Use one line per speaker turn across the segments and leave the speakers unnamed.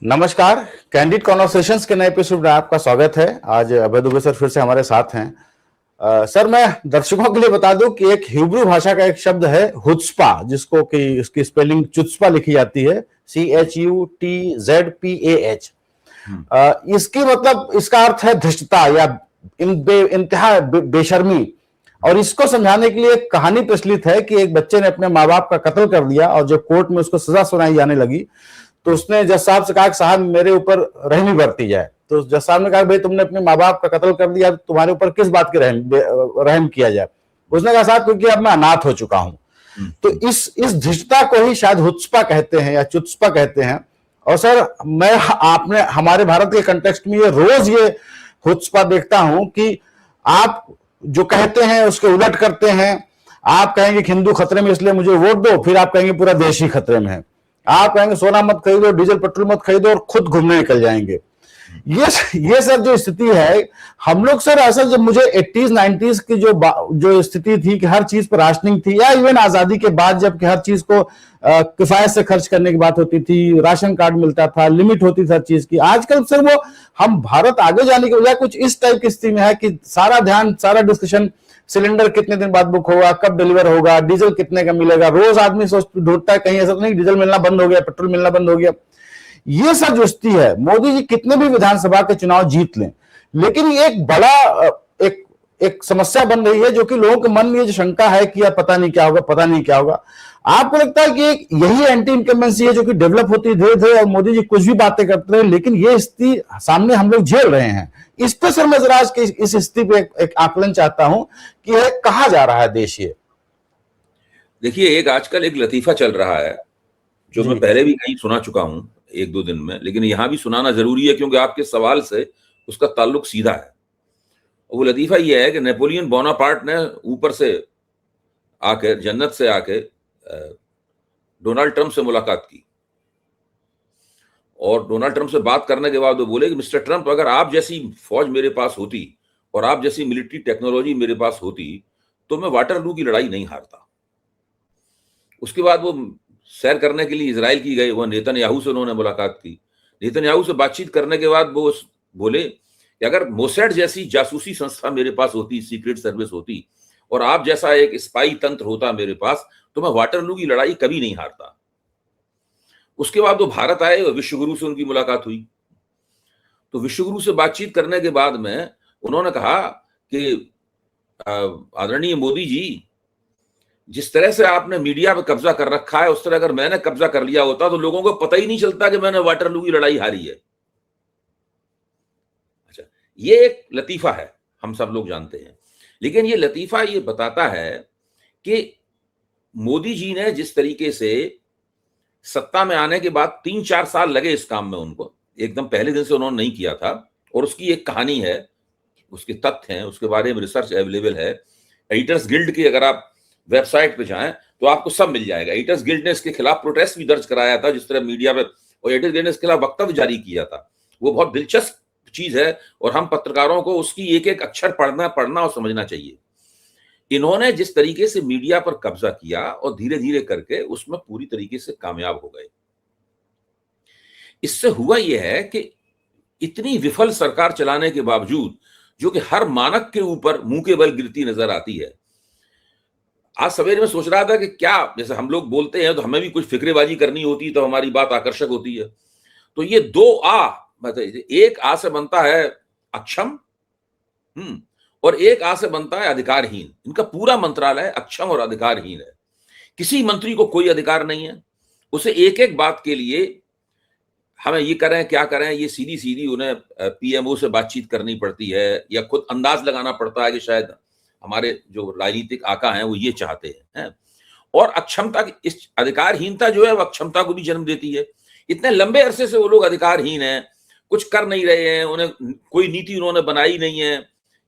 नमस्कार। Candid conversations के नए एपिसोड में आपका स्वागत है। आज अभय दुबे सर फिर से हमारे साथ हैं। सर, मैं दर्शकों के लिए बता दूं कि एक हिब्रू भाषा का एक शब्द है हुत्सपा, जिसको कि इसकी स्पेलिंग चुत्सपा लिखी जाती है, CHUTZPAH। इसकी मतलब इसका अर्थ है धृष्टता या इंतहा बेशर्मी। और इसको समझाने के लिए एक कहानी प्रचलित है कि एक बच्चे ने अपने माँ बाप का कत्ल कर दिया और जब कोर्ट में उसको सजा सुनाई जाने लगी तो उसने जज साहब से कहा कि साहब मेरे ऊपर रहमी बरती जाए। तो जज साहब ने कहा भाई तुमने अपने माँ बाप का कत्ल कर दिया, तुम्हारे ऊपर किस बात की रहम किया जाए। उसने कहा साहब क्योंकि अब मैं अनाथ हो चुका हूं। तो इस धृष्टता को ही शायद हुत्सपा कहते हैं या चुत्सपा कहते हैं। और सर, मैं आपने हमारे भारत के कंटेक्स्ट में ये रोज ये हुत्सपा देखता हूं कि आप जो कहते हैं उसके उलट करते हैं। आप कहेंगे कि हिंदू खतरे में इसलिए मुझे वोट दो, फिर आप कहेंगे पूरा देश ही खतरे में है। आप कहेंगे सोना मत खरीदो, डीजल पेट्रोल मत खरीदो और खुद घूमने निकल जाएंगे। ये सर जो स्थिति है, हम लोग सर असल जब मुझे 80s 90s की जो स्थिति थी कि हर चीज पर राशनिंग थी, या इवन आजादी के बाद जब हर चीज को किफायत से खर्च करने की बात होती थी, राशन कार्ड मिलता था, लिमिट होती थी हर चीज की। आजकल सर वो हम भारत आगे जाने के बजाय कुछ इस टाइप की स्थिति में है कि सारा ध्यान, सारा डिस्कशन सिलेंडर कितने दिन बाद बुक होगा, कब डिलीवर होगा, डीजल कितने का मिलेगा। रोज आदमी ढूंढता है कहीं ऐसा तो नहीं डीजल मिलना बंद हो गया, पेट्रोल मिलना बंद हो गया। ये सब जो स्थिति है, मोदी जी कितने भी विधानसभा के चुनाव जीत लें, लेकिन ये एक बड़ा एक समस्या बन रही है जो कि लोगों के मन में ये जो शंका है कि यार पता नहीं क्या होगा, पता नहीं क्या होगा। आपको लगता है कि एक यही एंटी इनकम्बेंसी है जो कि डेवलप होती है धीरे धीरे और मोदी जी कुछ भी बातें करते रहे, लेकिन ये स्थिति सामने हम लोग झेल रहे हैं। इस पर सर मैं जरा आज की इस स्थिति पे एक आकलन चाहता हूं कि यह कहां जा रहा है देश। ये
देखिए, एक आजकल एक लतीफा चल रहा है जो मैं पहले भी कहीं सुना चुका हूं एक दो दिन में, लेकिन यहां भी सुनाना जरूरी है क्योंकि आपके सवाल से उसका ताल्लुक सीधा है। और वो लतीफा ये है कि नेपोलियन बोनापार्ट ने ऊपर से आके, जन्नत से आके डोनाल्ड ट्रंप से मुलाकात की और डोनाल्ड ट्रंप से बात करने के बाद वो बोले कि मिस्टर ट्रंप, अगर आप जैसी फौज मेरे पास होती और आप जैसी मिलिट्री टेक्नोलॉजी मेरे पास होती तो मैं वाटरलू की लड़ाई नहीं हारता। उसके बाद वो सैर करने के लिए इजराइल की गए, वह नेतन्याहू से उन्होंने मुलाकात की। नेतन्याहू से बातचीत करने के बाद वो बोले कि अगर मोसैड जैसी जासूसी संस्था मेरे पास होती, सीक्रेट सर्विस होती, और आप जैसा एक स्पाई तंत्र होता मेरे पास, तो मैं वाटरलू की लड़ाई कभी नहीं हारता। उसके बाद वो भारत आए और विश्वगुरु से उनकी मुलाकात हुई। तो विश्वगुरु से बातचीत करने के बाद में उन्होंने कहा कि आदरणीय मोदी जी, जिस तरह से आपने मीडिया पे कब्जा कर रखा है, उस तरह अगर मैंने कब्जा कर लिया होता तो लोगों को पता ही नहीं चलता कि मैंने वाटरलू की लड़ाई हारी है। अच्छा, ये एक लतीफा है, हम सब लोग जानते हैं, लेकिन ये लतीफा ये बताता है कि मोदी जी ने जिस तरीके से सत्ता में आने के बाद 3-4 साल लगे इस काम में, उनको एकदम पहले दिन से उन्होंने नहीं किया था। और उसकी एक कहानी है, उसके तथ्य हैं, उसके बारे में रिसर्च अवेलेबल है। एडिटर्स गिल्ड की अगर आप वेबसाइट पे जाएं तो आपको सब मिल जाएगा। एडिटर्स गिल्ड ने इसके खिलाफ प्रोटेस्ट भी दर्ज कराया था, जिस तरह मीडिया पे, और एडिटर्स गिल्ड ने इसके खिलाफ वक्तव्य जारी किया था। वो बहुत दिलचस्प चीज है और हम पत्रकारों को उसकी एक एक अक्षर पढ़ना और समझना चाहिए। इन्होंने जिस तरीके से मीडिया पर कब्जा किया और धीरे धीरे करके उसमें पूरी तरीके से कामयाब हो गए। इससे हुआ यह है कि इतनी विफल सरकार चलाने के बावजूद, जो कि हर मानक के ऊपर मुंह के बल गिरती नजर आती है। आज सवेरे में सोच रहा था कि क्या, जैसे हम लोग बोलते हैं तो हमें भी कुछ फिक्रेबाजी करनी होती है तो हमारी बात आकर्षक होती है। तो ये दो मतलब एक आ से बनता है अक्षम, और एक आ से बनता है अधिकारहीन। इनका पूरा मंत्रालय अक्षम और अधिकारहीन है। किसी मंत्री को कोई अधिकार नहीं है। उसे एक एक बात के लिए हमें ये करें क्या करें, ये सीधी सीधी उन्हें पीएमओ से बातचीत करनी पड़ती है, या खुद अंदाज लगाना पड़ता है कि शायद हमारे जो राजनीतिक आका हैं वो ये चाहते हैं। और अक्षमता, इस अधिकारहीनता जो है वो अक्षमता को भी जन्म देती है। इतने लंबे अरसे से वो लोग अधिकारहीन हैं, कुछ कर नहीं रहे हैं, उन्हें कोई नीति उन्होंने बनाई नहीं है,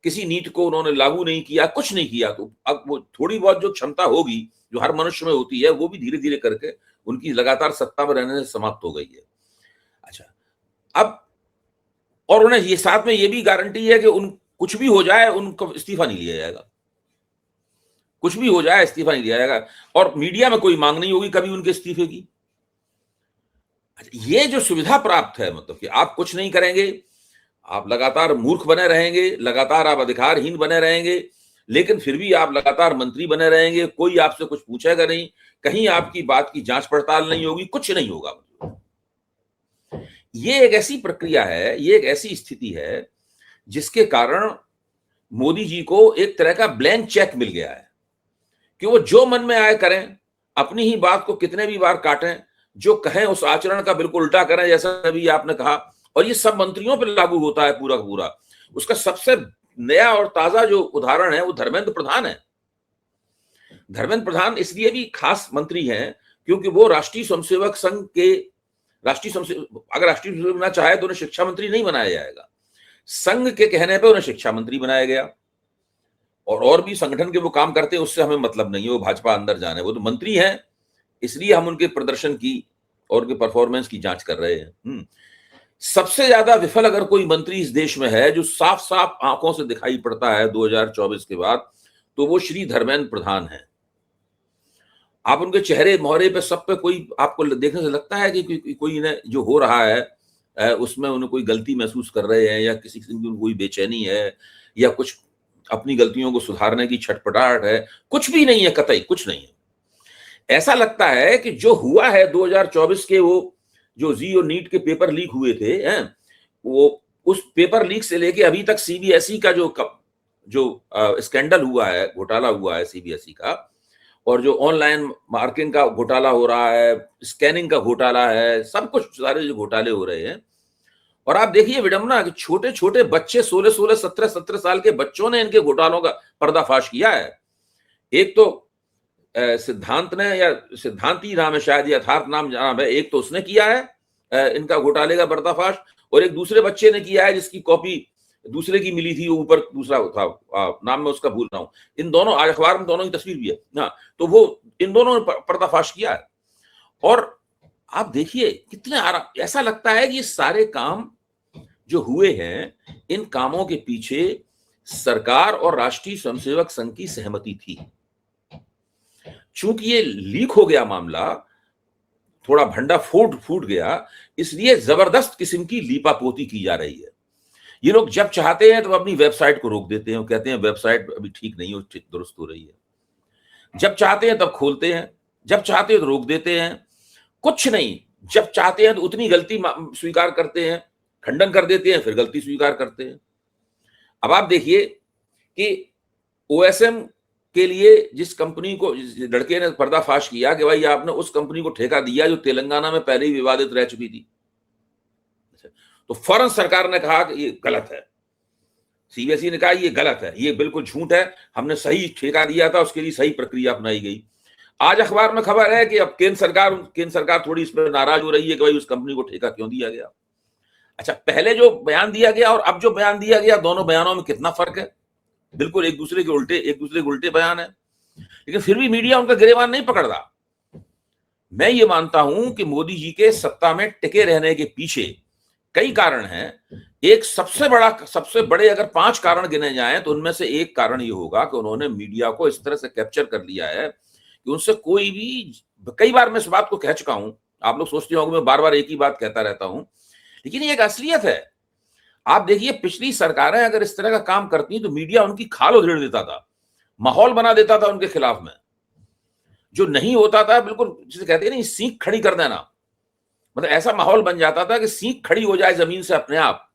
किसी नीति को उन्होंने लागू नहीं किया, कुछ नहीं किया। तो अब वो थोड़ी बहुत जो क्षमता होगी जो हर मनुष्य में होती है, वो भी धीरे धीरे करके उनकी लगातार सत्ता में रहने से समाप्त हो गई है। अच्छा, अब और उन्हें ये साथ में ये भी गारंटी है कि उन कुछ भी हो जाए उनको इस्तीफा नहीं लिया जाएगा, कुछ भी हो जाए इस्तीफा नहीं लिया जाएगा। और मीडिया में कोई मांग नहीं होगी कभी उनके इस्तीफे की। ये जो सुविधा प्राप्त है, मतलब कि आप कुछ नहीं करेंगे, आप लगातार मूर्ख बने रहेंगे, लगातार आप अधिकारहीन बने रहेंगे, लेकिन फिर भी आप लगातार मंत्री बने रहेंगे, कोई आपसे कुछ पूछेगा नहीं, कहीं आपकी बात की जांच पड़ताल नहीं होगी, कुछ नहीं होगा। ये एक ऐसी प्रक्रिया है, ये एक ऐसी स्थिति है जिसके कारण मोदी जी को एक तरह का ब्लैंक चेक मिल गया है कि वो जो मन में आए करें, अपनी ही बात को कितने भी बार काटें, जो कहें उस आचरण का बिल्कुल उल्टा करें, जैसा अभी आपने कहा। और ये सब मंत्रियों पर लागू होता है पूरा का पूरा। उसका सबसे नया और ताजा जो उदाहरण है वो धर्मेंद्र प्रधान है। धर्मेंद्र प्रधान इसलिए भी खास मंत्री हैं क्योंकि वो राष्ट्रीय स्वयंसेवक संघ के अगर राष्ट्रीय स्वयंसेवक ना चाहे तो उन्हें शिक्षा मंत्री नहीं बनाया जाएगा, संघ के कहने पर उन्हें शिक्षा मंत्री बनाया गया। और भी संगठन के वो काम करते हैं, उससे हमें मतलब नहीं है, वो भाजपा अंदर जाने, वो तो मंत्री हैं, इसलिए हम उनके प्रदर्शन की और उनके परफॉर्मेंस की जांच कर रहे हैं। सबसे ज्यादा विफल अगर कोई मंत्री इस देश में है जो साफ साफ आंखों से दिखाई पड़ता है 2024 के बाद, तो वो श्री धर्मेंद्र प्रधान है। आप उनके चेहरे मोहरे पे सब पे कोई आपको देखने से लगता है कि कोई इन्हें जो हो रहा है उसमें उन्हें कोई गलती महसूस कर रहे हैं, या किसी किस्म की कोई बेचैनी है, या कुछ अपनी गलतियों को सुधारने की छटपटाहट है, कुछ भी नहीं है, कतई कुछ नहीं है। ऐसा लगता है कि जो हुआ है 2024 के वो जो जी और नीट के पेपर लीक हुए थे हैं, वो उस पेपर लीक से लेके अभी तक सीबीएसई का जो स्कैंडल हुआ है, घोटाला हुआ है सीबीएसई का, और जो ऑनलाइन मार्किंग का घोटाला हो रहा है, स्कैनिंग का घोटाला है, सब कुछ सारे जो घोटाले हो रहे हैं। और आप देखिए विडंबना कि छोटे छोटे बच्चे 16-16, 17-17 साल के बच्चों ने इनके घोटालों का पर्दाफाश किया है। एक तो सिद्धांत ने, या सिद्धांति नाम है शायद, यथार्थ नाम है, एक तो उसने किया है इनका घोटाले का पर्दाफाश, और एक दूसरे बच्चे ने किया है जिसकी कॉपी दूसरे की मिली थी, ऊपर दूसरा था, नाम मैं उसका भूल रहा हूं। इन दोनों, आज अखबार में दोनों की तस्वीर भी है, हाँ, तो वो इन दोनों ने पर्दाफाश किया है। और आप देखिए कितने आराम, ऐसा लगता है कि ये सारे काम जो हुए हैं, इन कामों के पीछे सरकार और राष्ट्रीय स्वयंसेवक संघ की सहमति थी। चूंकि ये लीक हो गया मामला, थोड़ा भंडा फूट गया, इसलिए जबरदस्त किस्म की लीपापोती की जा रही है। ये लोग जब चाहते हैं तो अपनी वेबसाइट को रोक देते हैं, कहते हैं वेबसाइट अभी ठीक नहीं हो, दुरुस्त हो रही है। जब चाहते हैं तब खोलते हैं, जब चाहते हैं तो रोक देते हैं, कुछ नहीं। जब चाहते हैं तो उतनी गलती स्वीकार करते हैं, खंडन कर देते हैं, फिर गलती स्वीकार करते हैं। अब आप देखिए कि ओएसएम के लिए जिस कंपनी को, जिस लड़के ने पर्दाफाश किया कि भाई आपने उस कंपनी को ठेका दिया जो तेलंगाना में पहले ही विवादित रह चुकी थी, तो फौरन सरकार ने कहा कि ये गलत है, सीबीएसई ने कहा ये गलत है, ये बिल्कुल झूठ है, हमने सही ठेका दिया था, उसके लिए सही प्रक्रिया अपनाई गई। आज अखबार में खबर है कि अब केंद्र सरकार थोड़ी इस पर नाराज हो रही है कि भाई उस कंपनी को ठेका क्यों दिया गया। अच्छा, पहले जो बयान दिया गया और अब जो बयान दिया गया, दोनों बयानों में कितना फर्क है, बिल्कुल एक दूसरे के उल्टे बयान है, लेकिन फिर भी मीडिया उनका गिरेबान नहीं पकड़ रहा। मैं ये मानता हूं कि मोदी जी के सत्ता में टिके रहने के पीछे कई कारण हैं। एक सबसे बड़े अगर 5 कारण गिने जाएं तो उनमें से एक कारण ये होगा कि उन्होंने मीडिया को इस तरह से कैप्चर कर लिया है कि उनसे कोई भी, कई बार मैं इस बात को कह चुका हूं, आप लोग सोचते होंगे मैं बार बार एक ही बात कहता रहता हूं, लेकिन ये एक असलियत है। आप देखिए पिछली सरकारें अगर इस तरह का काम करती तो मीडिया उनकी खाल उधेड़ देता था, माहौल बना देता था उनके खिलाफ में। जो नहीं होता था, बिल्कुल जिसे कहते हैं नहीं, सीख खड़ी कर देना, मतलब ऐसा माहौल बन जाता था कि सीख खड़ी हो जाए जमीन से अपने आप,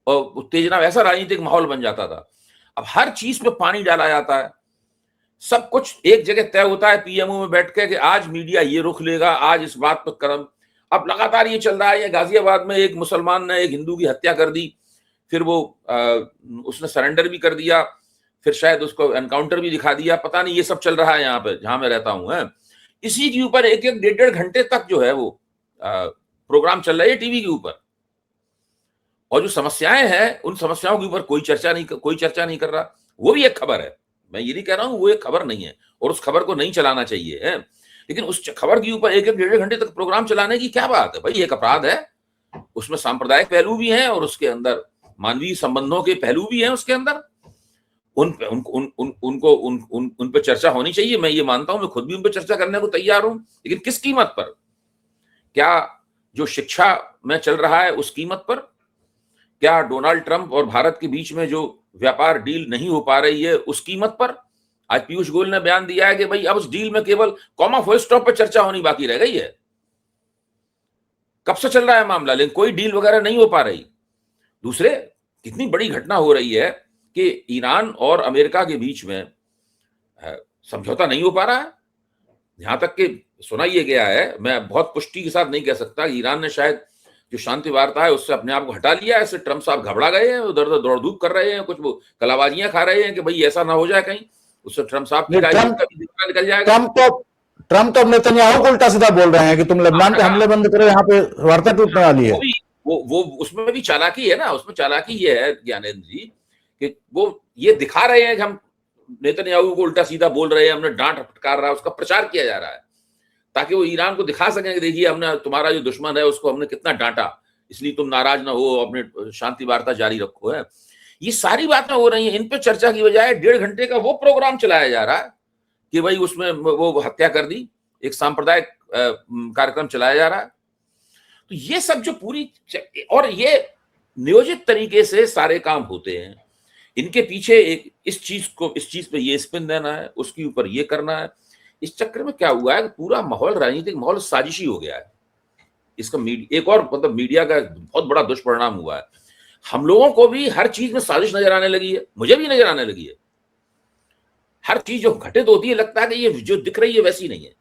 और उत्तेजना, ऐसा राजनीतिक माहौल बन जाता था। अब हर चीज पे पानी डाला जाता है, सब कुछ एक जगह तय होता है पीएमओ में बैठ के कि आज मीडिया ये रुख लेगा, आज इस बात पर कदम। अब लगातार ये चल रहा है। गाजियाबाद में एक मुसलमान ने एक हिंदू की हत्या कर दी, फिर वो उसने सरेंडर भी कर दिया, फिर शायद उसको एनकाउंटर भी दिखा दिया, पता नहीं, ये सब चल रहा है यहाँ पे जहां मैं रहता हूं। इसी के ऊपर एक डेढ़ घंटे तक जो है वो प्रोग्राम चल रहा है टीवी के ऊपर, और जो समस्याएं हैं उन समस्याओं के ऊपर कोई चर्चा नहीं कर रहा। वो भी एक खबर है, मैं ये नहीं कह रहा हूं वो एक खबर नहीं है, और उस खबर को नहीं चलाना चाहिए है, लेकिन उस खबर के ऊपर एक डेढ़ घंटे तक प्रोग्राम चलाने की क्या बात है भाई? एक अपराध है, उसमें सांप्रदायिक पहलू भी हैं और उसके अंदर मानवीय संबंधों के पहलू भी हैं उसके अंदर। उन पे चर्चा होनी चाहिए, मैं ये मानता हूं, मैं खुद भी उन पे चर्चा करने को तैयार हूं, लेकिन किस कीमत पर? क्या जो शिक्षा में चल रहा है उस कीमत पर? क्या डोनाल्ड ट्रंप और भारत के बीच में जो व्यापार डील नहीं हो पा रही है उस कीमत पर? आज पीयूष गोयल ने बयान दिया है कि भाई अब उस डील में केवल कॉमा फुल स्टॉप पर चर्चा होनी बाकी रह गई है। कब से चल रहा है मामला, लेकिन कोई डील वगैरह नहीं हो पा रही। दूसरे, कितनी बड़ी घटना हो रही है कि ईरान और अमेरिका के बीच में समझौता नहीं हो पा रहा है। यहां तक कि सुना यह गया है, मैं बहुत पुष्टि के साथ नहीं कह सकता, ईरान ने शायद जो शांति वार्ता है उससे अपने आप को हटा लिया है। इससे ट्रंप साहब घबरा गए हैं, उधर उधर दौड़ धूप कर रहे हैं, कुछ वो कलाबाजियां खा रहे हैं कि भाई ऐसा ना हो जाए कहीं उससे ट्रंप साहब की निकल जाएगा।
ट्रंप तो नेतन्याहू को उल्टा सीधा बोल रहे हैं कि तुम लेबनान पे हमले बंद करो, यहाँ पे वार्ता टूटने वाली है।
वो उसमें भी चालाकी है ना, उसमें चालाकी ये है ज्ञानेंद्र जी कि वो ये दिखा रहे हैं कि हम नेतन्याहू को उल्टा सीधा बोल रहे हैं, हमने डांट फटकार रहा है, उसका प्रचार किया जा रहा है ताकि वो ईरान को दिखा सकें कि देखिए हमने तुम्हारा जो दुश्मन है उसको हमने कितना डांटा, इसलिए तुम नाराज ना हो, अपने शांति वार्ता जारी रखो है। ये सारी बातें हो रही हैं, इन पे चर्चा की बजाय 1.5 घंटे का वो प्रोग्राम चलाया जा रहा है कि भाई उसमें वो हत्या कर दी, एक सांप्रदायिक कार्यक्रम चलाया जा रहा है। तो ये सब जो पूरी, और ये नियोजित तरीके से सारे काम होते हैं, इनके पीछे एक इस चीज पे ये स्पिन देना है, उसके ऊपर ये करना है। इस चक्कर में क्या हुआ है कि पूरा माहौल, राजनीतिक माहौल साजिशी हो गया है। इसका एक और मतलब मीडिया का बहुत बड़ा दुष्परिणाम हुआ है, हम लोगों को भी हर चीज में साजिश नजर आने लगी है, मुझे भी नजर आने लगी है। हर चीज जो घटित होती है लगता है कि ये जो दिख रही है वैसी नहीं है।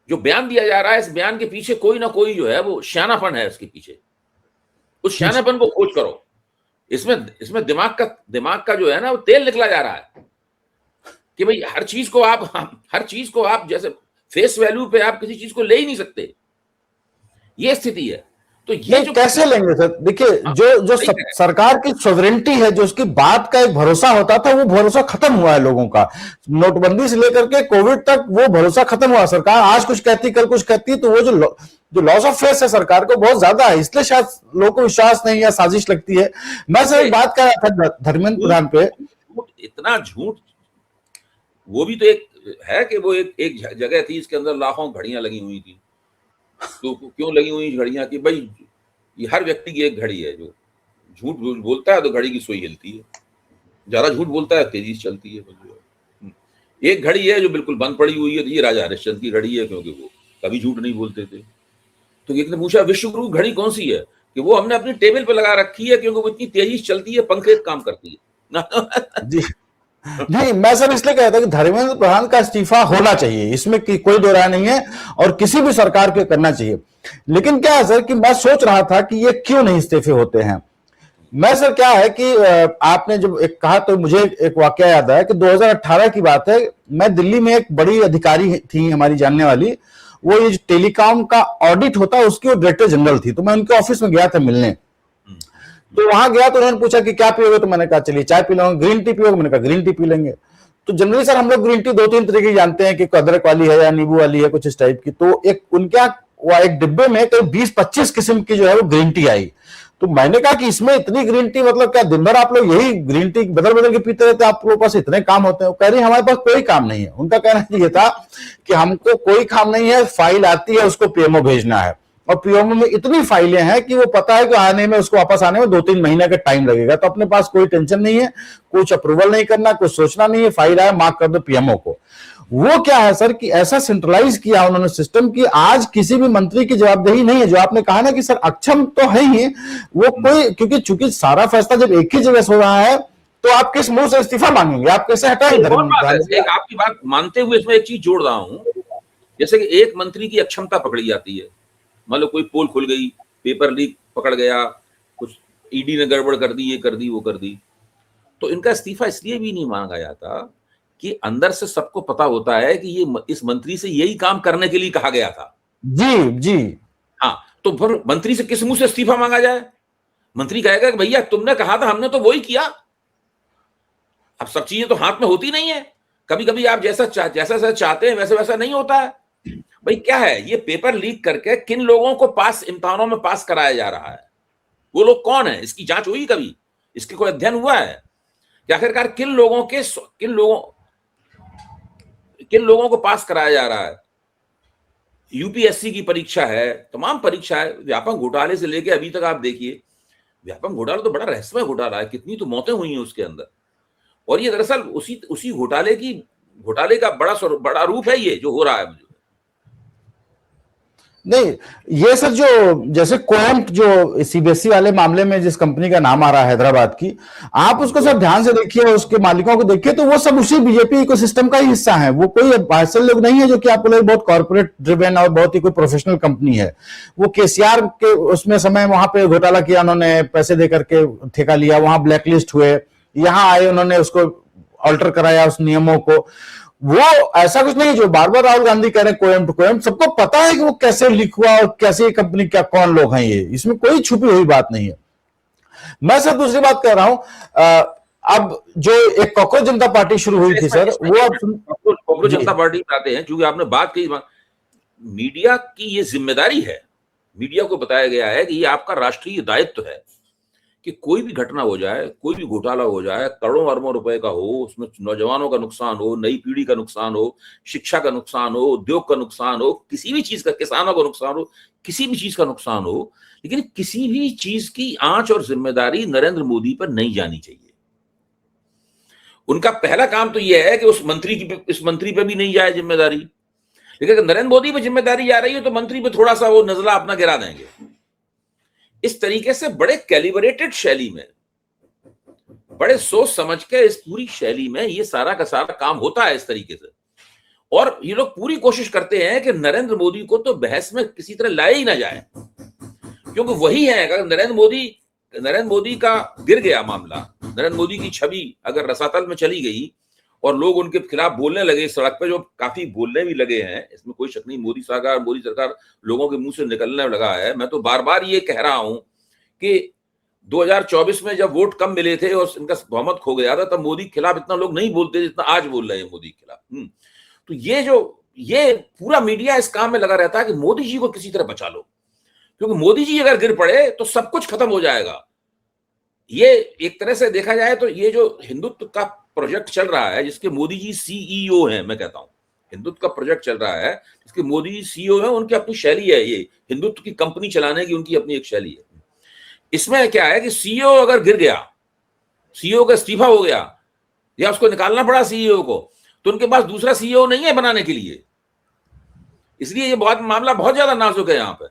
जो बयान दिया जा रहा है, इस बयान के पीछे कोई ना कोई जो है वो श्यानापन है, इसके पीछे उस श्यानापन को खोज करो। इसमें दिमाग का जो है ना वो तेल निकला जा रहा है कि भाई हर चीज को आप जैसे फेस वैल्यू पे आप किसी चीज को ले ही नहीं सकते, ये स्थिति है। तो ये जो
कैसे लेंगे सर? देखिए, जो सरकार की सॉवरेंटी है, जो उसकी बात का एक भरोसा होता था, वो भरोसा खत्म हुआ है लोगों का। नोटबंदी से लेकर के कोविड तक वो भरोसा खत्म हुआ। सरकार आज कुछ कहती, कल कुछ कहती, तो वो जो लॉस ऑफ फेथ है सरकार को बहुत ज्यादा है, इसलिए शायद लोगों को विश्वास नहीं या साजिश लगती है। मैं सर एक बात कर रहा था धर्मेंद्र प्रधान पे,
इतना झूठ, वो भी तो एक है कि वो एक जगह थी, इसके अंदर लाखों घड़ियां लगी हुई थी। तो क्यों लगी हुई घड़ियां? कि भाई ये हर व्यक्ति की एक घड़ी है, जो झूठ बोलता है तो घड़ी की सुई हिलती है, ज्यादा झूठ बोलता है तेजी से चलती है। एक घड़ी है जो बिल्कुल बंद पड़ी हुई है, तो ये राजा हरिश्चंद्र की घड़ी है, क्योंकि वो कभी झूठ नहीं बोलते थे। तो एक ने पूछा विश्वगुरु घड़ी कौन सी है? कि वो हमने अपनी टेबल पे लगा रखी है, क्योंकि वो इतनी तेजी से चलती है, पंखे काम करती है।
जी जी, मैं सर इसलिए कहता कि धर्मेंद्र प्रधान का इस्तीफा होना चाहिए, इसमें कोई दो राय नहीं है, और किसी भी सरकार को करना चाहिए। लेकिन क्या है सर कि मैं सोच रहा था कि ये क्यों नहीं इस्तीफे होते हैं। मैं सर क्या है कि आपने जब एक कहा तो मुझे एक वाकया याद आया कि 2018 की बात है। मैं दिल्ली में एक बड़ी अधिकारी थी हमारी जानने वाली, वो ये टेलीकॉम का ऑडिट होता है उसकी वो डायरेक्टर जनरल थी। तो मैं उनके ऑफिस में गया था मिलने, तो वहां गया तो उन्होंने पूछा कि क्या पियोगे, तो मैंने कहा चलिए चाय पी लूंगा। ग्रीन टी पियोगे? मैंने कहा ग्रीन टी पी लेंगे। तो जनरली सर हम लोग ग्रीन टी 2-3 तरह की जानते हैं कि अदरक वाली है या नींबू वाली है, कुछ इस टाइप की। तो एक उनके एक डिब्बे में करीब 20-25 किस्म की जो है वो ग्रीन टी आई। तो मैंने कहा कि इसमें इतनी ग्रीन टी, मतलब क्या दिन भर आप लोग यही ग्रीन टी बदल बदल के पीते रहते, आप लोगों के पास इतने काम होते हैं? कह रही हमारे पास कोई काम नहीं है। उनका कहना ये था कि हमको कोई काम नहीं है, फाइल आती है उसको पीएमओ भेजना है, और पीएमओ में इतनी फाइलें हैं कि वो पता है कि आने में, उसको वापस आने में 2-3 महीने का टाइम लगेगा। तो अपने पास कोई टेंशन नहीं है, कुछ अप्रूवल नहीं करना, कुछ सोचना नहीं है, फाइल आया मार्क कर दो पीएमओ को। वो क्या है सर कि ऐसा सेंट्रलाइज किया उन्होंने सिस्टम की, आज किसी भी मंत्री की जवाबदेही नहीं है। जो आपने कहा ना कि सर अक्षम तो है ही वो कोई, क्योंकि चूंकि सारा फैसला जब एक ही जगह हो रहा है, तो आप किस मुंह से इस्तीफा मांगेंगे, आप कैसे हटाएंगे?
एक आपकी बात मानते हुए इसमें एक चीज जोड़ रहा हूं, जैसे कि एक मंत्री की अक्षमता पकड़ी जाती है, मतलब कोई पोल खुल गई, पेपर लीक पकड़ गया, कुछ ईडी ने गड़बड़ कर दी, ये कर दी, वो कर दी, तो इनका इस्तीफा इसलिए भी नहीं मांगा जाता कि अंदर से सबको पता होता है कि ये इस मंत्री से यही काम करने के लिए कहा गया था।
जी जी
हाँ, तो फिर मंत्री से किस मुंह से इस्तीफा मांगा जाए? मंत्री कहेगा कि भैया तुमने कहा था, हमने तो वही किया। अब सब चीजें तो हाथ में होती नहीं है, कभी कभी आप जैसा चाहते हैं वैसा वैसा नहीं होता है। भाई क्या है ये पेपर लीक करके किन लोगों को इम्तिहानों में पास कराया जा रहा है? वो लोग कौन है? इसकी जांच हुई कभी? इसके कोई अध्ययन हुआ है कि आखिरकार किन लोगों को पास कराया जा रहा है? यूपीएससी की परीक्षा है, तमाम परीक्षा है, व्यापम घोटाले से लेके अभी तक आप देखिए, व्यापम घोटाला तो बड़ा रहस्यमय घोटाला है, कितनी तो मौतें हुई हैं उसके अंदर। और ये दरअसल उसी घोटाले का बड़ा रूप है ये जो हो रहा है। मुझे
नहीं, ये सर जो जैसे कोएम्प जो सीबीएसई वाले मामले में जिस कंपनी का नाम आ रहा है हैदराबाद की, आप उसको सर ध्यान से देखिए, उसके मालिकों को देखिए, तो वो सब उसी बीजेपी इकोसिस्टम का ही हिस्सा है। वो कोई ऐसे लोग नहीं है जो कि आपको लगे बहुत कॉर्पोरेट ड्रिवेन और बहुत ही कोई प्रोफेशनल कंपनी है। वो केसीआर के उसमें समय वहां पे घोटाला किया, उन्होंने पैसे दे करके ठेका लिया, वहां ब्लैकलिस्ट हुए, यहाँ आए, उन्होंने उसको ऑल्टर कराया उस नियमों को। वो ऐसा कुछ नहीं जो बार बार राहुल गांधी कह रहे हैं कोएम्प टू कोएम्प, सबको पता है कि वो कैसे लीक हुआ और कैसे ये कंपनी, क्या कौन लोग हैं, ये इसमें कोई छुपी हुई बात नहीं है। मैं सर दूसरी बात कह रहा हूं, अब जो एक कॉकरोच जनता पार्टी शुरू हुई थी सर, वो अब
कॉकरोच जनता पार्टी में आते हैं, क्योंकि आपने बात कही, मीडिया की ये जिम्मेदारी है, मीडिया को बताया गया है कि ये आपका राष्ट्रीय दायित्व है कि कोई भी घटना हो जाए, कोई भी घोटाला हो जाए, करोड़ों अरबों रुपए का हो, उसमें नौजवानों का नुकसान हो, नई पीढ़ी का नुकसान हो, शिक्षा का नुकसान हो, उद्योग का नुकसान हो, किसी भी चीज का, किसानों का नुकसान हो, किसी भी चीज का नुकसान हो, लेकिन किसी भी चीज की आंच और जिम्मेदारी नरेंद्र मोदी पर नहीं जानी चाहिए। उनका पहला काम तो यह है कि उस मंत्री पे भी नहीं जाए जिम्मेदारी, लेकिन अगर नरेंद्र मोदी पे जिम्मेदारी जा रही है तो मंत्री पे थोड़ा सा वो नजला अपना गिरा देंगे। इस तरीके से बड़े कैलिब्रेटेड शैली में, बड़े सोच समझ के इस पूरी शैली में ये सारा का सारा काम होता है इस तरीके से। और ये लोग पूरी कोशिश करते हैं कि नरेंद्र मोदी को तो बहस में किसी तरह लाया ही ना जाए, क्योंकि वही है, अगर नरेंद्र मोदी का गिर गया मामला, नरेंद्र मोदी की छवि अगर रसातल में चली गई और लोग उनके खिलाफ बोलने लगे सड़क पे, जो काफी बोलने भी लगे हैं, इसमें कोई शक नहीं, मोदी सरकार लोगों के मुंह से निकलने लगा है। मैं तो बार बार ये कह रहा हूं कि 2024 में जब वोट कम मिले थे और इनका बहुमत खो गया था, तब मोदी के खिलाफ इतना लोग नहीं बोलते जितना आज बोल रहे हैं मोदी के खिलाफ। तो ये पूरा मीडिया इस काम में लगा रहता है कि मोदी जी को किसी तरह बचा लो, क्योंकि मोदी जी अगर गिर पड़े तो सब कुछ खत्म हो जाएगा। ये एक तरह से देखा जाए तो ये जो हिंदुत्व का प्रोजेक्ट चल रहा है, जिसके मोदी जी सीईओ हैं, मैं कहता हूं हिंदुत्व का प्रोजेक्ट चल रहा है, जिसके मोदी जी सीईओ हैं, उनकी अपनी शैली है, ये हिंदुत्व की कंपनी चलाने की उनकी अपनी एक शैली है। इसमें क्या है कि सीईओ अगर गिर गया, सीईओ का इस्तीफा हो गया या उसको निकालना पड़ा सीईओ को, तो उनके पास दूसरा सीईओ नहीं है बनाने के लिए। इसलिए ये मामला बहुत ज्यादा नाजुक है यहाँ पे।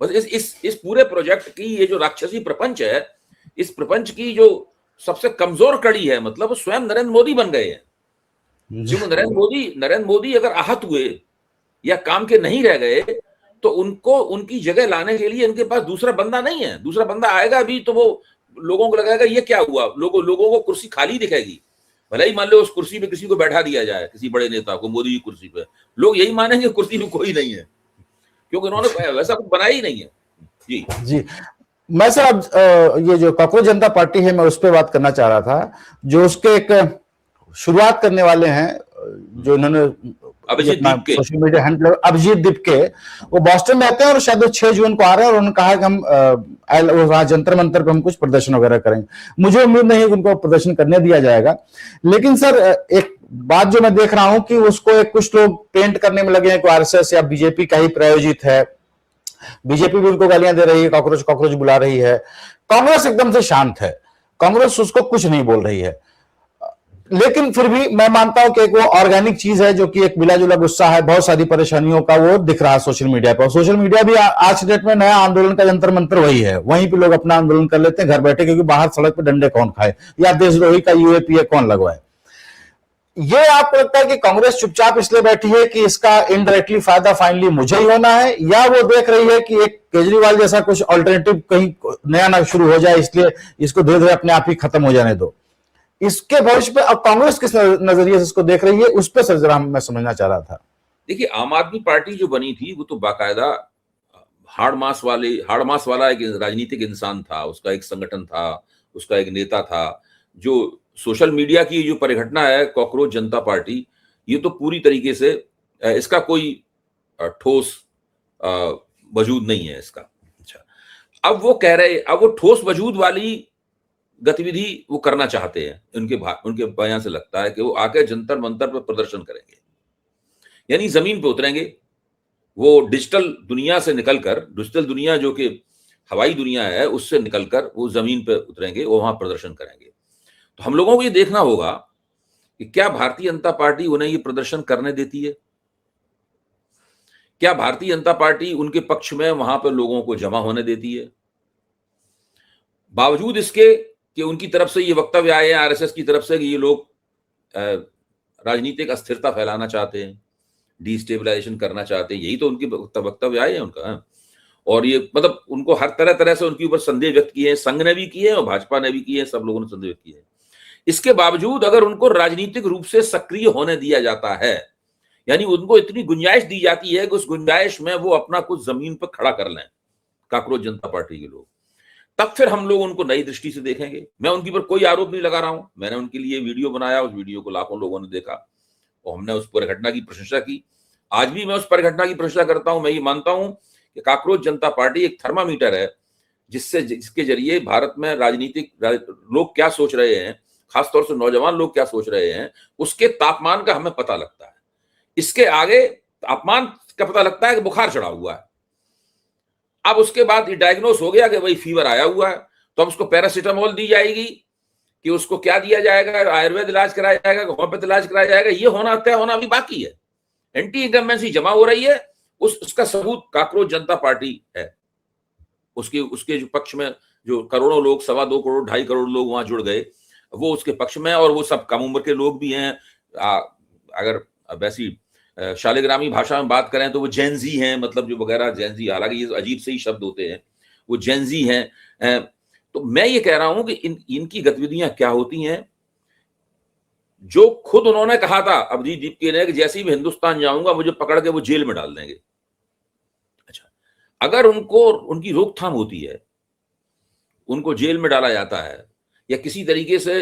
बस इस पूरे प्रोजेक्ट की ये जो राक्षसी प्रपंच है, इस प्रपंच की जो सबसे कमजोर कड़ी है, मतलब स्वयं नरेंद्र मोदी बन गए हैं। क्योंकि नरेंद्र मोदी अगर आहत हुए या काम के नहीं रह गए, तो उनको उनकी जगह लाने के लिए इनके पास दूसरा बंदा नहीं है। दूसरा बंदा आएगा भी तो वो लोगों को लगेगा ये क्या हुआ, लोगों को कुर्सी खाली दिखेगी। भले ही मान लो उस कुर्सी पे किसी को बैठा दिया जाए, किसी बड़े नेता को, मोदी जी कुर्सी पे, लोग यही मानेंगे कुर्सी में कोई नहीं है, क्योंकि उन्होंने वैसा कुछ बनाया ही नहीं है। जी
जी, मैं सर अब ये जो कॉकरोच जनता पार्टी है, मैं उस पर बात करना चाह रहा था। जो उसके एक शुरुआत करने वाले हैं, जो इन्होंने social media handler Abhijeet Dipke, वो बॉस्टन में रहते हैं और शायद 6 जून को आ रहे हैं, और उन्होंने कहा कि हम जंतर मंतर पे हम कुछ प्रदर्शन वगैरह करेंगे। मुझे उम्मीद नहीं है कि उनको प्रदर्शन करने दिया जाएगा, लेकिन सर एक बात जो मैं देख रहा हूं कि उसको एक कुछ लोग पेंट करने में लगे हैं कि आरएसएस या बीजेपी का ही प्रायोजित है। बीजेपी भी उनको गालियां दे रही है, कॉकरोच कॉकरोच बुला रही है। कांग्रेस एकदम से शांत है, कांग्रेस उसको कुछ नहीं बोल रही है। लेकिन फिर भी मैं मानता हूं कि एक वो ऑर्गेनिक चीज है, जो कि एक मिला जुला गुस्सा है, बहुत सारी परेशानियों का वो दिख रहा है सोशल मीडिया पर। सोशल मीडिया भी आज डेट में नया आंदोलन का जंतर मंत्र वही है, वहीं पे लोग अपना आंदोलन कर लेते हैं घर बैठे, क्योंकि बाहर सड़क पे डंडे कौन खाए या देशद्रोही का यूएपीए कौन लगवाए। ये आपको लगता है कि कांग्रेस चुपचाप इसलिए बैठी है कि इसका इनडायरेक्टली फायदा फाइनली मुझे ही होना है, या वो देख रही है कि एक केजरीवाल जैसा कुछ अल्टरनेटिव कहीं नया ना शुरू हो जाए, इसलिए इसको धीरे धीरे अपने आप ही खत्म हो जाने दो। इसके भविष्य पे अब कांग्रेस किस नजरिए से इसको देख रही है, उस पर सर जरा मैं समझना चाह रहा था।
देखिए, आम आदमी पार्टी जो बनी थी वो तो बाकायदा हार्ड मास वाला एक राजनीतिक इंसान था, उसका एक संगठन था, उसका एक नेता था। जो सोशल मीडिया की जो परिघटना है कॉकरोच जनता पार्टी, ये तो पूरी तरीके से इसका कोई ठोस वजूद नहीं है इसका। अच्छा, अब वो कह रहे, अब वो ठोस वजूद वाली गतिविधि वो करना चाहते हैं। उनके बयान से लगता है कि वो आके जंतर मंतर पर प्रदर्शन करेंगे, यानी जमीन पे उतरेंगे, वो डिजिटल दुनिया से निकलकर, डिजिटल दुनिया जो कि हवाई दुनिया है, उससे निकलकर वो जमीन पर उतरेंगे, वो वहां प्रदर्शन करेंगे। तो हम लोगों को ये देखना होगा कि क्या भारतीय जनता पार्टी उन्हें ये प्रदर्शन करने देती है? क्या भारतीय जनता पार्टी उनके पक्ष में वहां पर लोगों को जमा होने देती है? बावजूद इसके कि उनकी तरफ से ये वक्तव्य आए हैं, आरएसएस की तरफ से, कि ये लोग राजनीतिक अस्थिरता फैलाना चाहते हैं, डिस्टेबलाइजेशन करना चाहते हैं, यही तो उनके वक्तव्य आए हैं उनका। और ये मतलब उनको हर तरह से उनके ऊपर संदेह व्यक्त किए हैं, संघ ने भी किए और भाजपा ने भी किए, सब लोगों ने संदेह व्यक्त किए हैं। इसके बावजूद अगर उनको राजनीतिक रूप से सक्रिय होने दिया जाता है, यानी उनको इतनी गुंजाइश दी जाती है कि उस गुंजाइश में वो अपना कुछ जमीन पर खड़ा कर लें, काकरोच जनता पार्टी के लोग, तब फिर हम लोग उनको नई दृष्टि से देखेंगे। मैं उनकी पर कोई आरोप नहीं लगा रहा हूं, मैंने उनके लिए वीडियो बनाया, उस वीडियो को लाखों लोगों ने देखा और हमने उस परिघटना की प्रशंसा की। आज भी मैं उस परिघटना की प्रशंसा करता हूं। मैं ये मानता हूं कि काकरोच जनता पार्टी एक थर्मामीटर है, जिसके जरिए भारत में राजनीतिक लोग क्या सोच रहे हैं, खासतौर से नौजवान लोग क्या सोच रहे हैं, उसके तापमान का हमें पता लगता है। इसके आगे तापमान का पता लगता है कि बुखार चढ़ा हुआ है। अब उसके बाद ये डायग्नोस हो गया कि भाई फीवर आया हुआ है, तो अब उसको पैरासीटामोल दी जाएगी कि उसको क्या दिया जाएगा, आयुर्वेद इलाज कराया जाएगा, होम्योपैथ इलाज कराया जाएगा, ये होना तय होना अभी बाकी है। एंटी इनकम्बेंसी जमा हो रही है, उसका सबूत काकरोच जनता पार्टी है। उसके जो पक्ष में जो करोड़ों लोग, 2.25 करोड़ 2.5 करोड़ लोग वहां जुड़ गए, वो उसके पक्ष में, और वो सब कम उम्र के लोग भी हैं। अगर वैसी शालिग्रामी भाषा में बात करें तो वो जेनजी हैं, मतलब जो वगैरह जेनजी, हालांकि ये अजीब से ही शब्द होते हैं, वो जेनजी हैं। तो मैं ये कह रहा हूं कि इनकी गतिविधियां क्या होती हैं, जो खुद उन्होंने कहा था अभिजीत दीपके ने कि जैसे ही मैं हिंदुस्तान जाऊंगा मुझे पकड़ के वो जेल में डाल देंगे। अच्छा, अगर उनकी रोकथाम होती है, उनको जेल में डाला जाता है या किसी तरीके से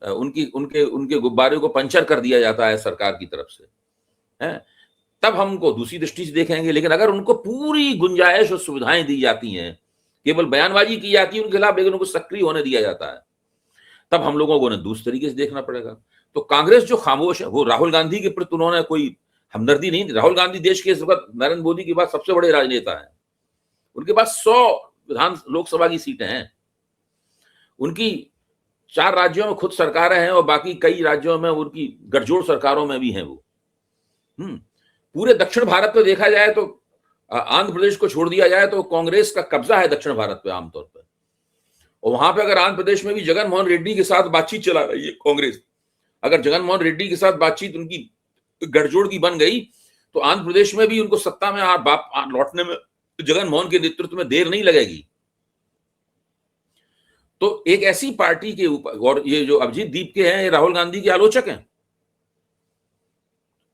उनके गुब्बारे को पंचर कर दिया जाता है सरकार की तरफ से, है, तब हम उनको दूसरी दृष्टि से देखेंगे। लेकिन अगर उनको पूरी गुंजाइश और सुविधाएं दी जाती हैं, केवल बयानबाजी की जाती है उनके खिलाफ, लेकिन उनको सक्रिय होने दिया जाता है, तब हम लोगों को उन्हें दूसरे तरीके से देखना पड़ेगा। तो कांग्रेस जो खामोश है, वो राहुल गांधी के प्रति उन्होंने कोई हमदर्दी नहीं। राहुल गांधी देश के इस वक्त नरेंद्र मोदी के बाद सबसे बड़े राजनेता है। उनके पास 100 लोकसभा की सीटें हैं, उनकी 4 राज्यों में खुद सरकारें हैं और बाकी कई राज्यों में उनकी गठजोड़ सरकारों में भी हैं वो। पूरे दक्षिण भारत में देखा जाए तो आंध्र प्रदेश को छोड़ दिया जाए तो कांग्रेस का कब्जा है दक्षिण भारत पे आमतौर पर। और वहां पे अगर आंध्र प्रदेश में भी जगन मोहन रेड्डी के साथ बातचीत चला रही है कांग्रेस, अगर जगन मोहन रेड्डी के साथ बातचीत उनकी गठजोड़ की बन गई, तो आंध्र प्रदेश में भी उनको सत्ता में लौटने में जगन मोहन के नेतृत्व में देर नहीं लगेगी। तो एक ऐसी पार्टी के ऊपर, और ये जो अभिजीत दीपके हैं, ये राहुल गांधी के आलोचक हैं,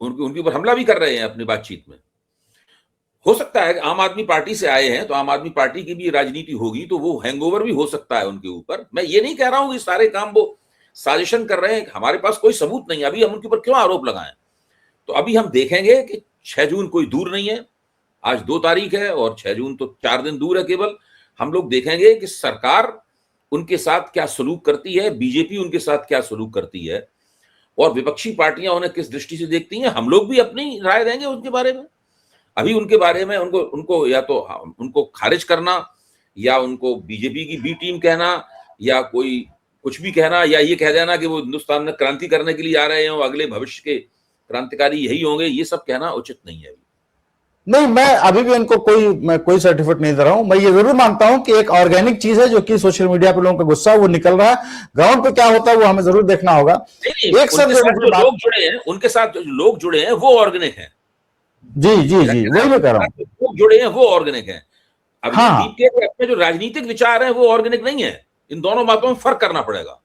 उनके ऊपर हमला भी कर रहे हैं अपनी बातचीत में। हो सकता है आम आदमी पार्टी से आए हैं तो आम आदमी पार्टी की भी राजनीति होगी, तो वो हैंगओवर भी हो सकता है उनके ऊपर। मैं ये नहीं कह रहा हूं कि सारे काम वो साजिशन कर रहे हैं, हमारे पास कोई सबूत नहीं, अभी हम उनके ऊपर क्यों आरोप लगाएं। तो अभी हम देखेंगे कि 6 जून कोई दूर नहीं है, आज 2 तारीख है और 6 जून तो 4 दिन दूर है केवल। हम लोग देखेंगे कि सरकार उनके साथ क्या सलूक करती है, बीजेपी उनके साथ क्या सलूक करती है, और विपक्षी पार्टियां उन्हें किस दृष्टि से देखती हैं। हम लोग भी अपनी राय देंगे उनके बारे में। अभी उनके बारे में उनको या तो उनको खारिज करना, या उनको बीजेपी की बी टीम कहना, या कोई कुछ भी कहना, या ये कह देना कि वो हिंदुस्तान में क्रांति करने के लिए आ रहे हैं और अगले भविष्य के क्रांतिकारी यही होंगे, ये सब कहना उचित नहीं है।
नहीं, मैं अभी भी उनको कोई सर्टिफिकेट नहीं दे रहा हूं। मैं ये जरूर मानता हूं कि एक ऑर्गेनिक चीज है जो कि सोशल मीडिया पे लोगों का गुस्सा वो निकल रहा है, ग्राउंड पे क्या होता है वो हमें जरूर देखना होगा।
एक साथ जो लोग जुड़े हैं, उनके साथ जो लोग जुड़े हैं वो ऑर्गेनिक हैं।
जी जी जी, वही मैं कह रहा हूँ,
लोग जुड़े हैं वो ऑर्गेनिक हैं। अब अपने जो राजनीतिक विचार हैं वो ऑर्गेनिक नहीं है। इन दोनों बातों में फर्क करना पड़ेगा।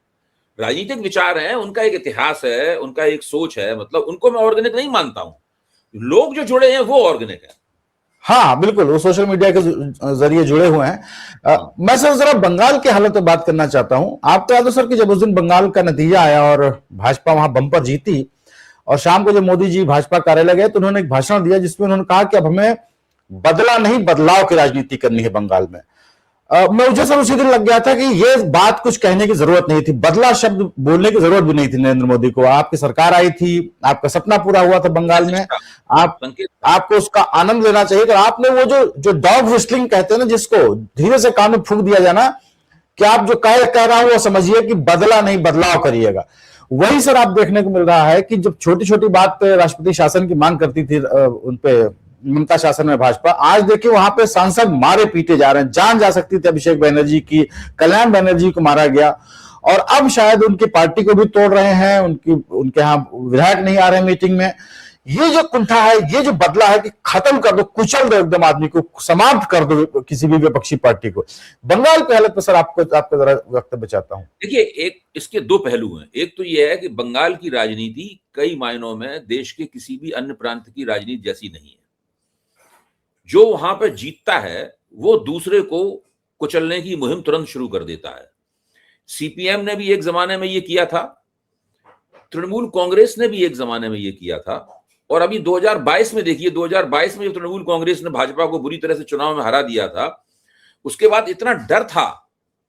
राजनीतिक विचार है, उनका एक इतिहास है, उनका एक सोच है, मतलब उनको मैं ऑर्गेनिक नहीं मानता हूं। लोग जो जुड़े हैं वो ऑर्गेनिक है।
हाँ बिल्कुल, वो सोशल मीडिया के जरिए जुड़े हुए हैं। मैं सर जरा बंगाल के हालत पे बात करना चाहता हूं। आपको याद है सर कि जब उस दिन बंगाल का नतीजा आया और भाजपा वहां बम्पर जीती, और शाम को जब मोदी जी भाजपा कार्यालय गए तो उन्होंने एक भाषण दिया जिसमें उन्होंने कहा कि अब हमें बदला नहीं बदलाव की राजनीति करनी है बंगाल में। मुझे सब उसी दिन लग गया था कि ये बात कुछ कहने की जरूरत नहीं थी, बदला शब्द बोलने की जरूरत भी नहीं थी नरेंद्र मोदी को। आपकी सरकार आई थी, आपका सपना पूरा हुआ था बंगाल में, आप
संकेत
आपको उसका आनंद लेना चाहिए। तो आपने वो जो जो डॉग व्हिस्टलिंग कहते हैं ना, जिसको धीरे से कान में फूंक दिया जाना कि आप जो कह रहा हूं वो समझिए कि बदला नहीं बदलाव करिएगा, वही सर आप देखने को मिल रहा है कि जब छोटी छोटी बात पे राष्ट्रपति शासन की मांग करती थी उनपे ममता शासन में भाजपा, आज देखिए वहां पे सांसद मारे पीटे जा रहे हैं। जान जा सकती थी अभिषेक बनर्जी की, कल्याण बनर्जी को मारा गया, और अब शायद उनकी पार्टी को भी तोड़ रहे हैं, उनके यहाँ विधायक नहीं आ रहे मीटिंग में। ये जो कुंठा है, ये जो बदला है कि खत्म कर दो, कुचल दो एकदम आदमी को, समाप्त कर दो किसी भी विपक्षी पार्टी को। बंगाल की हालत पर सर आपको जरा वक्तव्य चाहता हूं।
देखिए, एक इसके दो पहलू हैं। एक तो यह है कि बंगाल की राजनीति कई मायनों में देश के किसी भी अन्य प्रांत की राजनीति जैसी नहीं है। जो वहां पर जीतता है वो दूसरे को कुचलने की मुहिम तुरंत शुरू कर देता है। सीपीएम ने भी एक जमाने में ये किया था, तृणमूल कांग्रेस ने भी एक जमाने में ये किया था, और अभी 2022 में देखिए, 2022 में जब तृणमूल कांग्रेस ने भाजपा को बुरी तरह से चुनाव में हरा दिया था, उसके बाद इतना डर था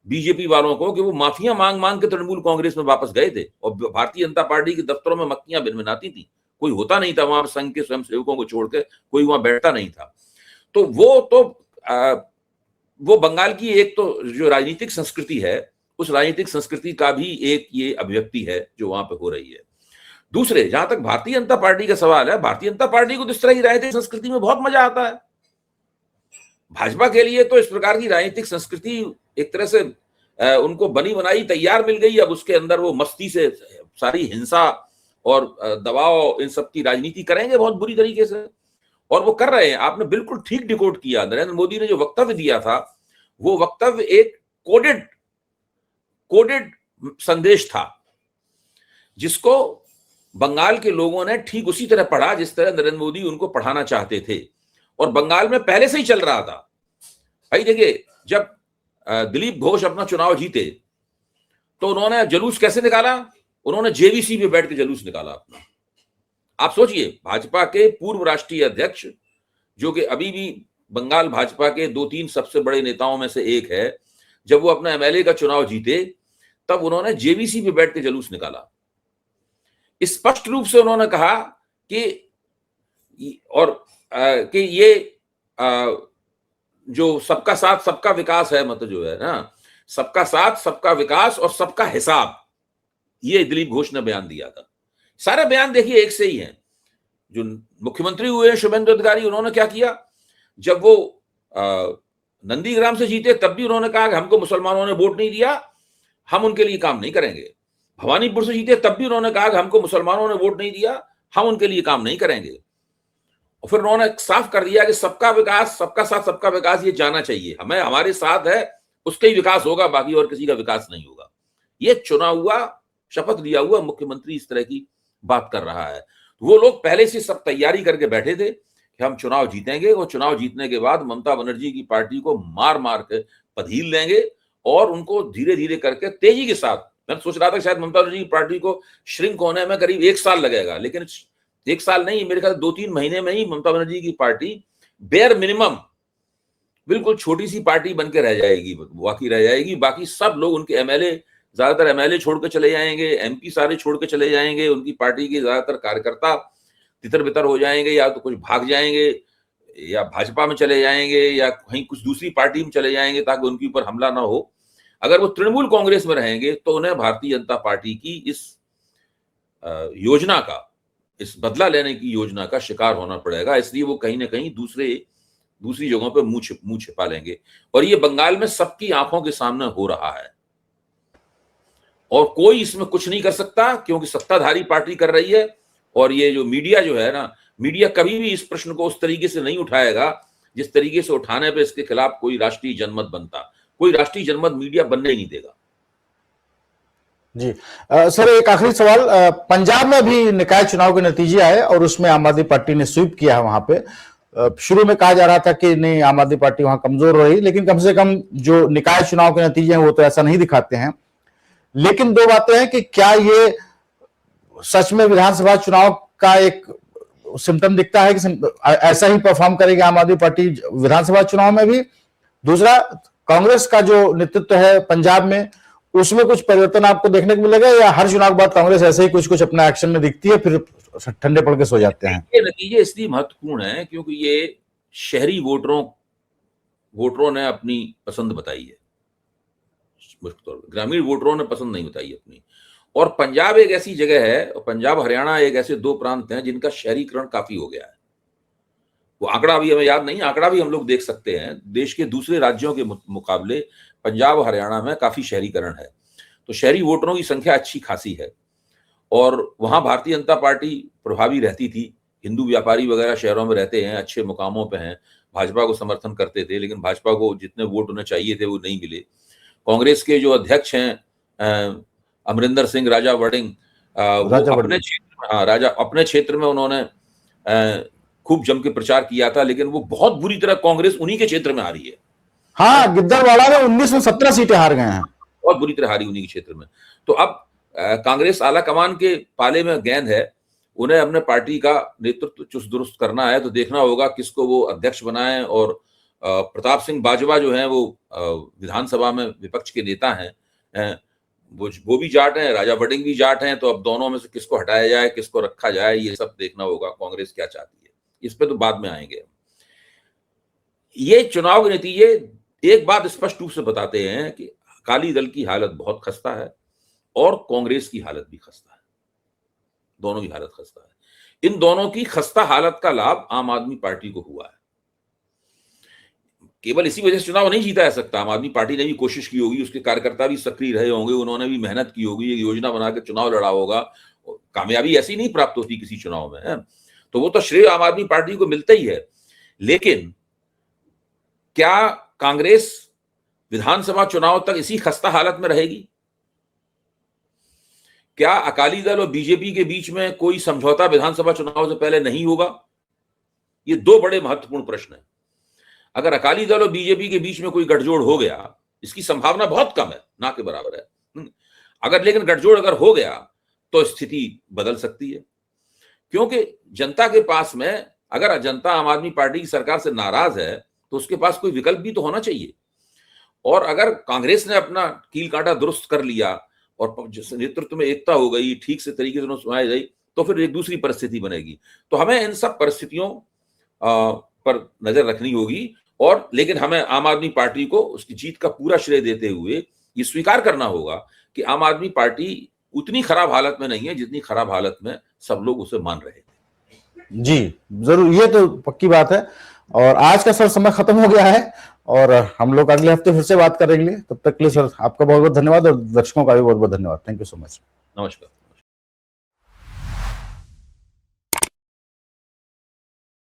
बीजेपी वालों को कि वो माफिया मांग मांग के तृणमूल कांग्रेस में वापस गए थे, और भारतीय जनता पार्टी के दफ्तरों में मक्खियां भिनभिनाती थी। कोई होता नहीं था वहां, संघ के स्वयं सेवकों को छोड़ के कोई वहां बैठता नहीं था। तो वो बंगाल की एक तो जो राजनीतिक संस्कृति है, उस राजनीतिक संस्कृति का भी एक ये अभिव्यक्ति है जो वहां पे हो रही है। दूसरे, जहां तक भारतीय जनता पार्टी का सवाल है, भारतीय जनता पार्टी को तो इस तरह की राजनीतिक संस्कृति में बहुत मजा आता है। भाजपा के लिए तो इस प्रकार की राजनीतिक संस्कृति एक तरह से उनको बनी बनाई तैयार मिल गई। अब उसके अंदर वो मस्ती से सारी हिंसा और दबाव, इन सब की राजनीति करेंगे बहुत बुरी तरीके से, और वो कर रहे हैं। आपने बिल्कुल ठीक डिकोड किया। नरेंद्र मोदी ने जो वक्तव्य दिया था, वो वक्तव्य एक कोडेड संदेश था, जिसको बंगाल के लोगों ने ठीक उसी तरह पढ़ा जिस तरह नरेंद्र मोदी उनको पढ़ाना चाहते थे, और बंगाल में पहले से ही चल रहा था। भाई देखिए, जब दिलीप घोष अपना चुनाव जीते तो उन्होंने जुलूस कैसे निकाला? उन्होंने जेवीसी पे बैठ के जुलूस निकाला अपना। आप सोचिए, भाजपा के पूर्व राष्ट्रीय अध्यक्ष, जो कि अभी भी बंगाल भाजपा के 2-3 सबसे बड़े नेताओं में से एक है, जब वो अपना एमएलए का चुनाव जीते तब उन्होंने जेवीसी पे बैठ के जुलूस निकाला। स्पष्ट रूप से उन्होंने कहा कि ये जो सबका साथ सबका विकास है, मतलब जो है ना, सबका साथ सबका विकास और सबका हिसाब, ये दिलीप घोष ने बयान दिया था। सारे बयान देखिए एक से ही हैं। जो मुख्यमंत्री हुए शुभेंदु अधिकारी, उन्होंने क्या किया? जब वो नंदीग्राम से जीते तब भी उन्होंने कहा कि हमको मुसलमानों ने वोट नहीं दिया, हम उनके लिए काम नहीं करेंगे। भवानीपुर से जीते तब भी उन्होंने कहा कि हमको मुसलमानों ने वोट नहीं दिया, हम उनके लिए काम नहीं करेंगे। और फिर उन्होंने साफ कर दिया कि सबका विकास, सबका साथ सबका विकास ये जाना चाहिए, हमें हमारे साथ है उसका ही विकास होगा, बाकी और किसी का विकास नहीं होगा। ये चुना हुआ, शपथ लिया हुआ मुख्यमंत्री इस तरह की बात कर रहा है। वो लोग पहले से सब तैयारी करके बैठे थे कि हम चुनाव जीतेंगे, और चुनाव जीतने के बाद ममता बनर्जी की पार्टी को मार मार के पधील लेंगे, और उनको धीरे धीरे करके तेजी के साथ, मैं सोच रहा था शायद ममता बनर्जी की पार्टी को श्रिंक होने में करीब 1 साल लगेगा, लेकिन 1 साल नहीं, मेरे ख्याल 2-3 महीने में ही ममता बनर्जी की पार्टी बेयर मिनिमम बिल्कुल छोटी सी पार्टी बन के रह जाएगी, बाकी रह जाएगी। बाकी सब लोग, उनके एमएलए, ज्यादातर एमएलए छोड़ के चले जाएंगे, एमपी सारे छोड़ के चले जाएंगे, उनकी पार्टी के ज्यादातर कार्यकर्ता तितर बितर हो जाएंगे, या तो कुछ भाग जाएंगे, या भाजपा में चले जाएंगे, या कहीं कुछ दूसरी पार्टी में चले जाएंगे ताकि उनके ऊपर हमला ना हो। अगर वो तृणमूल कांग्रेस में रहेंगे तो उन्हें भारतीय जनता पार्टी की इस योजना का, इस बदला लेने की योजना का शिकार होना पड़ेगा। इसलिए वो कहीं ना कहीं दूसरी जगहों पे मुंह छिपा लेंगे, और ये बंगाल में सबकी आंखों के सामने हो रहा है, और कोई इसमें कुछ नहीं कर सकता क्योंकि सत्ताधारी पार्टी कर रही है। और ये जो मीडिया जो है ना, मीडिया कभी भी इस प्रश्न को उस तरीके से नहीं उठाएगा जिस तरीके से उठाने पे इसके खिलाफ कोई राष्ट्रीय जनमत बनता। कोई राष्ट्रीय जनमत मीडिया बनने ही नहीं देगा।
जी सर, एक आखिरी सवाल। पंजाब में भी निकाय चुनाव के नतीजे आए और उसमें आम आदमी पार्टी ने स्वीप किया है। वहां पे शुरू में कहा जा रहा था कि नहीं, आम आदमी पार्टी वहां कमजोर हो रही, लेकिन कम से कम जो निकाय चुनाव के नतीजे हैं वो तो ऐसा नहीं दिखाते हैं। लेकिन 2 बातें हैं कि क्या ये सच में विधानसभा चुनाव का एक सिम्टम दिखता है कि ऐसा ही परफॉर्म करेगी आम आदमी पार्टी विधानसभा चुनाव में भी? दूसरा, कांग्रेस का जो नेतृत्व है पंजाब में, उसमें कुछ परिवर्तन आपको देखने को मिलेगा, या हर चुनाव के बाद कांग्रेस ऐसे ही कुछ कुछ अपना एक्शन में दिखती है फिर ठंडे पड़ के सो जाते हैं?
ये नतीजे इसलिए महत्वपूर्ण है क्योंकि ये शहरी वोटरों ने अपनी पसंद बताई है, मुख्य तौर पर ग्रामीण वोटरों ने पसंद नहीं बताई अपनी। और पंजाब एक ऐसी जगह है, पंजाब हरियाणा एक ऐसे दो प्रांत हैं जिनका शहरीकरण काफी हो गया है। वो आंकड़ा अभी हमें याद नहीं, आंकड़ा भी हम लोग देख सकते हैं, देश के दूसरे राज्यों के मुकाबले पंजाब हरियाणा में काफी शहरीकरण है, तो शहरी वोटरों की संख्या अच्छी खासी है। और वहां भारतीय जनता पार्टी प्रभावी रहती थी, हिंदू व्यापारी वगैरह शहरों में रहते हैं, अच्छे मुकामों पे हैं, भाजपा को समर्थन करते थे, लेकिन भाजपा को जितने वोट उन्हें चाहिए थे वो नहीं मिले। कांग्रेस के जो अध्यक्ष हैं अमरिंदर सिंह राजा वड़िंग, अपने क्षेत्र में उन्होंने खूब जम के प्रचार किया था, लेकिन वो बहुत बुरी तरह कांग्रेस उन्हीं के क्षेत्र में हारी है।
हाँ, गिद्दरवाड़ा में 19 में 17 सीटें हार गए हैं,
बहुत बुरी तरह हारी उन्हीं के क्षेत्र में। तो अब कांग्रेस आला कमान के पाले में गेंद है, उन्हें अपने पार्टी का नेतृत्व चुस्त दुरुस्त करना है, तो देखना होगा किसको वो अध्यक्ष बनाएं। और प्रताप सिंह बाजवा जो हैं वो विधानसभा में विपक्ष के नेता हैं, वो भी जाट हैं, राजा वड़िंग भी जाट हैं, तो अब दोनों में से किसको हटाया जाए, किसको रखा जाए, ये सब देखना होगा कांग्रेस क्या चाहती है, इस पे तो बाद में आएंगे। ये चुनाव के नतीजे एक बात स्पष्ट रूप से बताते हैं कि अकाली दल की हालत बहुत खस्ता है और कांग्रेस की हालत भी खस्ता है, दोनों की हालत खस्ता है। इन दोनों की खस्ता हालत का लाभ आम आदमी पार्टी को हुआ है। केवल इसी वजह से चुनाव नहीं जीता जा सकता, आम आदमी पार्टी ने भी कोशिश की होगी, उसके कार्यकर्ता भी सक्रिय रहे होंगे, उन्होंने भी मेहनत की होगी, एक योजना बनाकर चुनाव लड़ा होगा। कामयाबी ऐसी नहीं प्राप्त होती किसी चुनाव में, है? तो वो तो श्रेय आम आदमी पार्टी को मिलता ही है। लेकिन क्या कांग्रेस विधानसभा चुनाव तक इसी खस्ता हालत में रहेगी? क्या अकाली दल और बीजेपी के बीच में कोई समझौता विधानसभा चुनाव से पहले नहीं होगा? ये दो बड़े महत्वपूर्ण प्रश्न हैं। अगर अकाली दल और बीजेपी के बीच में कोई गठजोड़ हो गया, इसकी संभावना बहुत कम है, ना के बराबर है, अगर लेकिन गठजोड़ अगर हो गया तो स्थिति बदल सकती है, क्योंकि जनता के पास में, अगर जनता आम आदमी पार्टी की सरकार से नाराज है तो उसके पास कोई विकल्प भी तो होना चाहिए। और अगर कांग्रेस ने अपना कील कांटा दुरुस्त कर लिया और नेतृत्व में एकता हो गई, ठीक से तरीके से सुनाई गई, तो फिर एक दूसरी परिस्थिति बनेगी। तो हमें इन सब परिस्थितियों पर नजर रखनी होगी, और लेकिन हमें आम आदमी पार्टी को उसकी जीत का पूरा श्रेय देते हुए ये स्वीकार करना होगा कि आम आदमी पार्टी उतनी खराब हालत में नहीं है जितनी खराब हालत में सब लोग उसे मान रहे थे।
जी जरूर, ये तो पक्की बात है। और आज का सर समय खत्म हो गया है और हम लोग अगले हफ्ते फिर से बात करेंगे। तब तक के लिए सर आपका बहुत बहुत धन्यवाद और दर्शकों का भी बहुत बहुत धन्यवाद। Thank you so much.
नमस्कार।